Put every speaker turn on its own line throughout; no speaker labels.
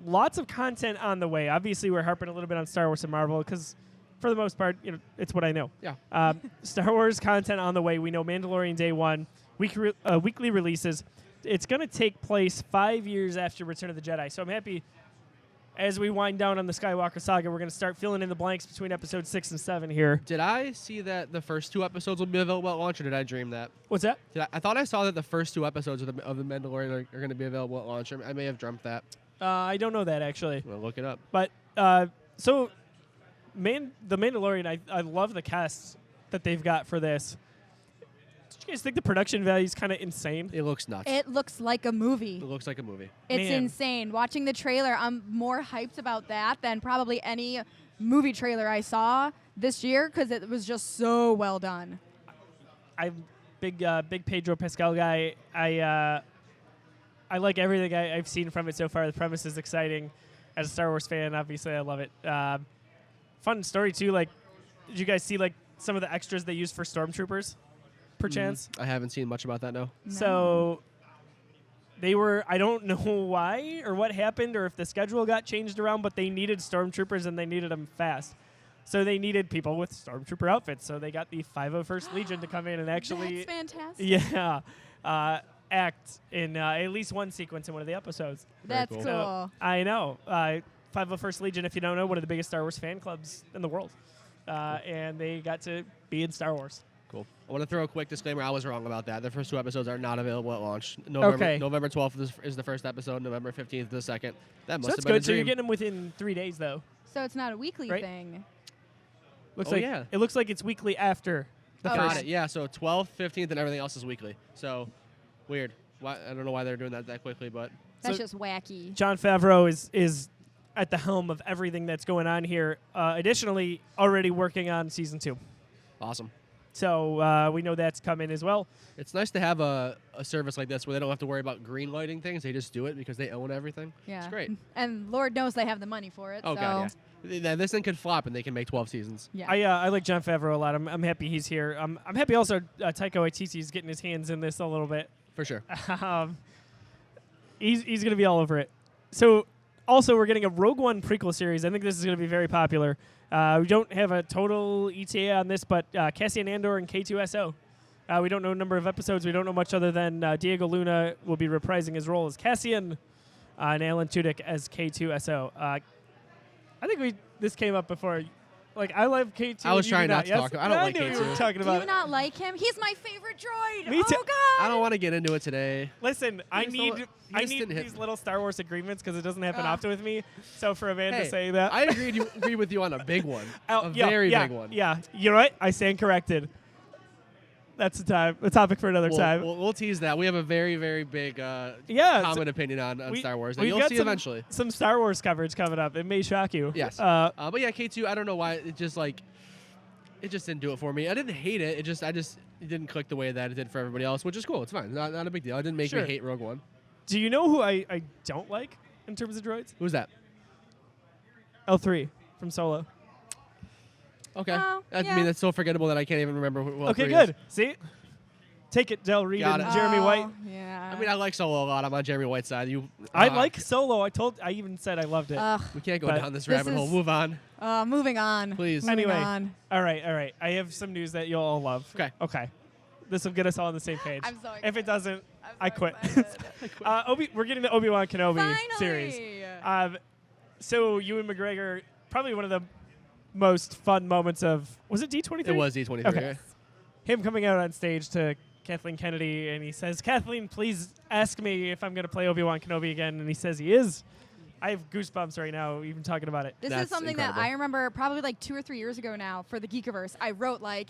lots of content on the way. Obviously, we're harping a little bit on Star Wars and Marvel because, for the most part, it's what I know.
Yeah.
Star Wars content on the way. We know Mandalorian Day 1, weekly releases. It's going to take place 5 years after Return of the Jedi. So I'm happy as we wind down on the Skywalker saga, we're going to start filling in the blanks between episodes 6 and 7 here.
Did I see that the first 2 episodes will be available at launch, or did I dream that?
What's that?
I thought I saw that the first 2 episodes of the Mandalorian are going to be available at launch. I may have dreamt that.
I don't know that, actually.
Well, look it up.
But, so, the Mandalorian, I love the cast that they've got for this. Do you guys think the production value is kind of insane?
It looks nuts.
It looks like a movie.
It looks like a movie.
It's
Man.
insane. Watching the trailer, I'm more hyped about that than probably any movie trailer I saw this year because it was just so well done.
I'm big Pedro Pascal guy. I like everything I've seen from it so far. The premise is exciting. As a Star Wars fan, obviously, I love it. Fun story too. Like, did you guys see like some of the extras they used for stormtroopers? Perchance.
I haven't seen much about that, no.
So they were, I don't know why or what happened or if the schedule got changed around, but they needed stormtroopers and they needed them fast. So they needed people with stormtrooper outfits. So they got the 501st Legion to come in and actually,
That's fantastic.
yeah, act in at least one sequence in one of the episodes.
That's
cool.
cool.
So, I know. 501st Legion, if you don't know, one of the biggest Star Wars fan clubs in the world. And they got to be in Star Wars.
Cool. I want to throw a quick disclaimer. I was wrong about that. The first 2 episodes are not available at launch. November 12th is the first episode. November 15th is the second. That must
So
have
that's
been a
good. So you're
dream.
getting them within 3 days, though.
So it's not a weekly
Right?
thing.
Looks
Oh,
like
yeah.
It looks like it's weekly after the
Oh,
Got
first.
it. Yeah, so 12th, 15th, and everything else is weekly. So, weird. Why? I don't know why they're doing that quickly, but...
That's
So-
just wacky.
John Favreau is at the helm of everything that's going on here. Additionally, already working on season 2.
Awesome.
So we know that's coming as well.
It's nice to have a service like this where they don't have to worry about green lighting things. They just do it because they own everything.
Yeah.
It's great.
And Lord knows they have the money for it.
Oh,
so
God, yeah. This thing could flop and they can make 12 seasons.
Yeah.
I like John Favreau a lot. I'm happy he's here. I'm happy also Taika Waititi is getting his hands in this a little bit.
For sure.
He's going to be all over it. So also we're getting a Rogue One prequel series. I think this is going to be very popular. We don't have a total ETA on this, but Cassian Andor and K-2SO. We don't know a number of episodes. We don't know much other than Diego Luna will be reprising his role as Cassian and Alan Tudyk as K-2SO. I think this came up before. Like, I love K2.
I was
you
trying
do
not to talk. I don't like
knew you were
K2.
talking
Do
about
you
it.
not like him? He's my favorite droid.
Me too.
Oh, God.
I don't want to get into it today.
Listen, I
just
need
don't- you
I
just
need
didn't hit
these
me.
little Star Wars agreements because it doesn't happen
Ah.
often with me. So for a man to
Hey,
say that,
I agree with you on a big one.
Oh,
a
yeah,
very
yeah,
big one.
Yeah, you're right. I stand corrected. That's a topic for another time.
We'll tease that. We have a very, very big
Yeah,
common opinion on
we-
Star Wars that
we've
you'll
got
see
some-
eventually.
Some Star Wars coverage coming up. It may shock you.
Yes.
Uh,
But yeah, K2, I don't know why. It just didn't do it for me. I didn't hate it. It didn't click the way that it did for everybody else, which is cool. It's fine. Not a big deal. It didn't make
Sure.
me hate Rogue One.
do you know who I don't like in terms of droids?
Who's that?
L3 from Solo.
Okay.
Oh,
I
yeah.
mean, that's so forgettable that I can't even remember who
Okay,
L3
good.
is.
See, take it, Del Reed
Got
and
it.
Jeremy White.
Yeah.
I mean, I like Solo a lot. I'm on Jeremy White's side.
I like Solo. I even said I loved it.
We can't go
but
down this
this
rabbit hole.
is-
Move on,
Moving on.
please.
Moving
Anyway.
on.
All right. I have some news that you'll all love. Okay. This will get us all on the same page.
I'm so
If it
excited.
doesn't,
I'm so
I quit.
excited.
We're getting the Obi-Wan Kenobi
Finally.
series. So Ewan McGregor, probably one of the most fun moments of, was it D23?
It was D23.
Okay.
Right?
Him coming out on stage to Kathleen Kennedy, and he says, Kathleen, please ask me if I'm going to play Obi-Wan Kenobi again. And he says he is. I have goosebumps right now even talking about it.
This
That's
is something that
incredible.
I remember probably like 2 or 3 years ago now for the Geekiverse. I wrote like,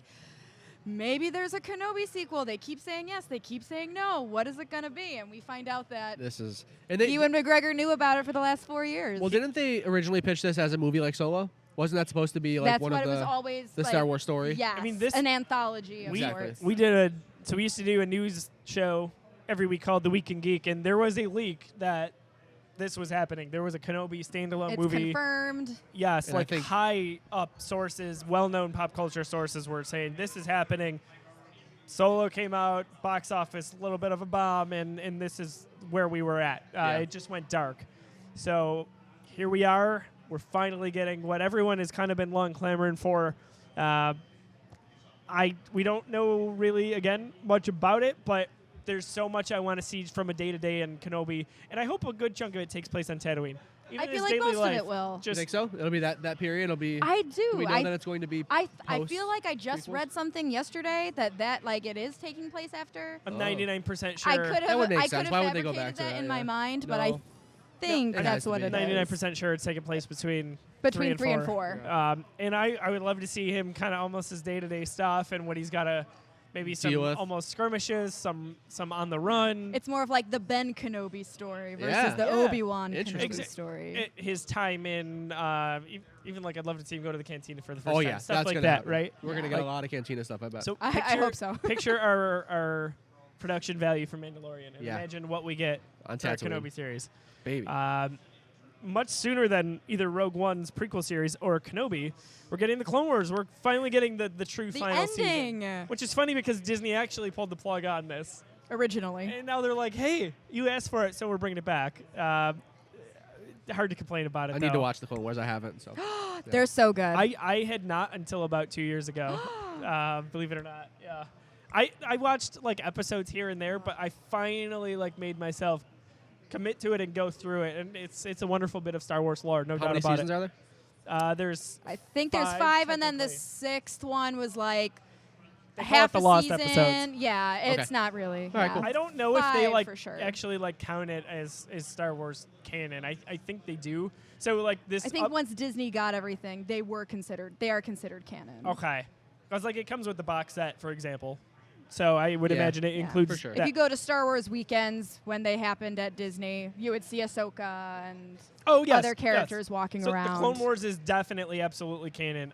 maybe there's a Kenobi sequel. They keep saying yes. They keep saying no. What is it going to be? And we find out that
This is. And they,
Ewan McGregor knew about it for the last 4 years.
well, didn't they originally pitch this as a movie like Solo? Wasn't that supposed to be like
That's
one
what
of
it was
the
always
the
like,
Star Wars story?
Yes.
I mean, this-
an anthology of
Exactly.
sorts.
We used to do a news show every week called The Week in Geek, and there was a leak that this was happening. There was a Kenobi standalone
It's
movie.
confirmed.
Yes,
And I
like
think-
high up sources, well-known pop culture sources were saying this is happening. Solo came out, box office, a little bit of a bomb, and this is where we were at.
Yeah.
It just went dark. So here we are. We're finally getting what everyone has kind of been long clamoring for. We don't know really, again, much about it, but there's so much I want to see from a day-to-day in Kenobi, and I hope a good chunk of it takes place on Tatooine. Even
I
in
feel
his
like
daily
most
life,
of it will.
You think so? It'll be that period. It'll be.
I do.
We know that it's going to be.
I
post
feel like I just
prequels?
read something yesterday that like it is taking place after.
I'm
Oh.
99% sure.
I could
That
have
would make
I
sense.
could
Why
have
would they go
fabricated
back to
that
that?
in
Yeah.
my mind, but I
No.
think
it has
that's
to
what
be.
it is.
99% sure it's taking place between
Between
3 and
4.
Yeah.
And I would love to see him kind of almost his day-to-day stuff and what he's got to maybe some
Deal with.
almost skirmishes, some on the run.
It's more of like the Ben Kenobi story versus
Yeah.
the
Yeah.
Obi-Wan
Interesting.
Kenobi story.
His time in, even like I'd love to see him go to the cantina for the first
Oh
time.
yeah,
Stuff
that's
like
gonna
that,
happen.
right?
We're gonna
Yeah.
get a lot of Cantina stuff. I bet.
So
I
picture,
hope so.
picture our production value for Mandalorian and
Yeah.
imagine what we get
on
for our
Tatooine,
Kenobi series.
baby.
Much sooner than either Rogue One's prequel series or Kenobi, we're getting the Clone Wars. We're finally getting the true
The
final
ending.
season. Which is funny because Disney actually pulled the plug on this.
Originally.
And now they're like, hey, you asked for it, so we're bringing it back. Hard to complain about it,
I need to
though.
watch the Clone Wars. I haven't. So
They're so good.
I had not until about 2 years ago. Believe it or not. Yeah. I watched like episodes here and there, but I finally like made myself commit to it and go through it, and it's a wonderful bit of Star Wars lore, no
how
doubt
many
about
seasons
it.
are there?
There's
I think there's
5,
5, and then the
technically.
6th one was like
They call
half
it the
a
lost
season.
episodes.
Yeah, it's
Okay.
not really.
All right,
yeah.
cool.
I don't know if they
5
like
for sure.
actually like count it as Star Wars canon. I think they do. So like this.
I think once Disney got everything, they are considered canon.
Okay. Because like it comes with the box set, for example. So I would
Yeah.
imagine it
Yeah.
includes
For sure.
If
that.
you go to Star Wars weekends when they happened at Disney, you would see Ahsoka and
oh yes,
other characters
yes.
walking
So
around.
the Clone Wars is definitely absolutely canon.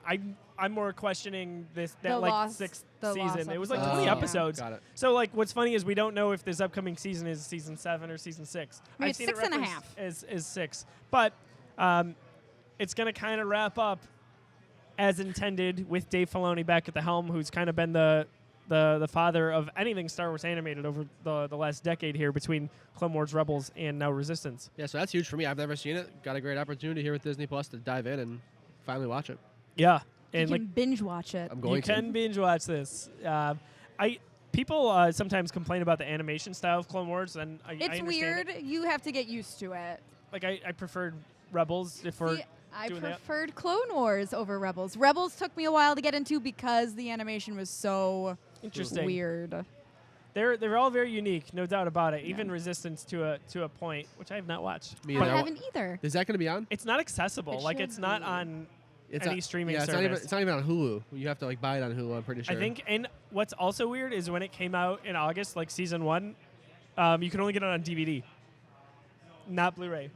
I'm more questioning that
The
like
lost-
6th
the lost
season. It was like
episodes.
20
Oh.
episodes.
Got it.
So like what's funny is we don't know if this upcoming season is season 7 or season 6.
I mean,
I've
it's
seen
6
it
and a
referenced
half.
as 6. But it's going to kind of wrap up as intended with Dave Filoni back at the helm, who's kind of been the father of anything Star Wars animated over the last decade here between Clone Wars, Rebels, and now Resistance.
Yeah, so that's huge for me. I've never seen it. Got a great opportunity here with Disney Plus to dive in and finally watch it.
Yeah.
You
And
can
like
binge watch it.
I'm going
you can binge watch this. People sometimes complain about the animation style of Clone Wars, and I
It's
understand
weird.
it.
You have to get used to it.
Like I preferred Rebels if we're
See, I
doing that.
preferred Clone Wars over Rebels. Rebels took me a while to get into because the animation was so
interesting.
weird.
They're all very unique, no doubt about it. Even Resistance to a point, which I have not watched.
Me
I
either.
haven't either.
Is that going to be on?
It's not accessible.
It
like
should
it's not
be.
on
It's
any
not-
streaming
yeah,
service.
it's not even on Hulu. You have to like buy it on Hulu. I'm pretty sure.
I think, and what's also weird is when it came out in August, like season 1, you could only get it on DVD, not Blu-ray.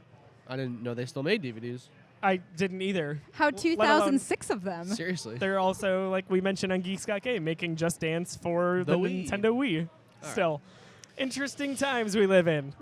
I didn't know they still made DVDs.
I didn't either.
How
Let alone-
2006 of them.
Seriously.
They're also, like we mentioned on Geeks Got Game, making Just Dance for
The
the
Wii.
Nintendo Wii.
right.
Still, interesting times we live in.